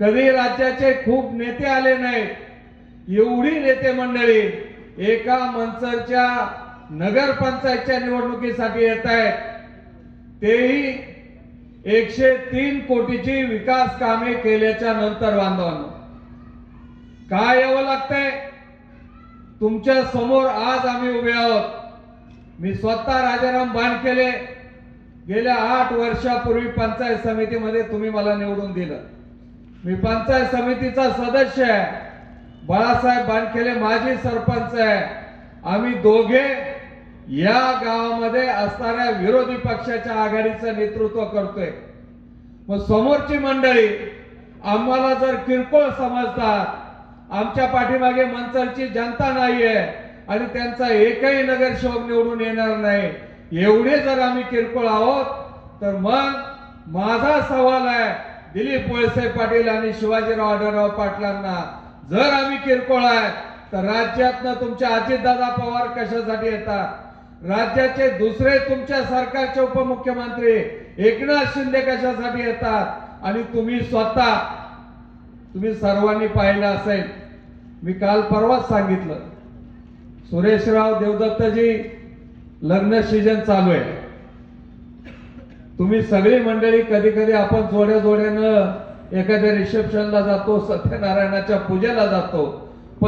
कधी राज्याचे खूप नेते आले नाहीत, एवढी नेते मंडळी एका मंचरच्या नगरपंचायतच्या निवडणुकीसाठी येत आहेत, तेही 103 कोटीची विकास कामे केल्याच्या नंतर. बांधवांनो, काय यावं लागतंय तुमच्या समोर आज आम्ही उभे आहोत. मी स्वतः राजाराम बानखेले गेल्या 8 वर्षापूर्वी पंचायत समितीमध्ये तुम्ही मला निवडून दिलं. मी पंचायत समितीचा सदस्य आहे. बाळासाहेब बानखेले माजी सरपंच आहे. आम्ही दोघे या गावामध्ये असणाऱ्या विरोधी पक्षाच्या आघाडीचं नेतृत्व करतोय. मग समोरची मंडळी आम्हाला जर किरकोळ समजतात, आमच्या पाठीमागे मंचरची जनता नाहीये आणि त्यांचा एकही नगरसेवक निवडून येणार नाही, एवढे जर आम्ही किरकोळ आहोत, तर मग माझा सवाल आहे दिलीप वळसे पाटील आणि शिवाजीराव आढळराव पाटलांना, जर आम्ही किरकोळ आहे तर राज्यातनं तुमचे अजितदादा पवार कशासाठी येतात? राज्याचे दुसरे तुमच्या सरकारचे उपमुख्यमंत्री एकनाथ शिंदे कशासाठी येतात? आणि तुम्ही स्वतः तुम्ही सर्वांनी पाहिलं असेल, मी काल परवाच सांगितलं, सुरेशराव देवदत्तजी लग्न सीजन चालू आहे. तुम्ही सगळी मंडळी कधी कधी आपण जोड्या जोड्यानं एखाद्या रिसेप्शनला जातो, सत्यनारायणाच्या पूजेला जातो,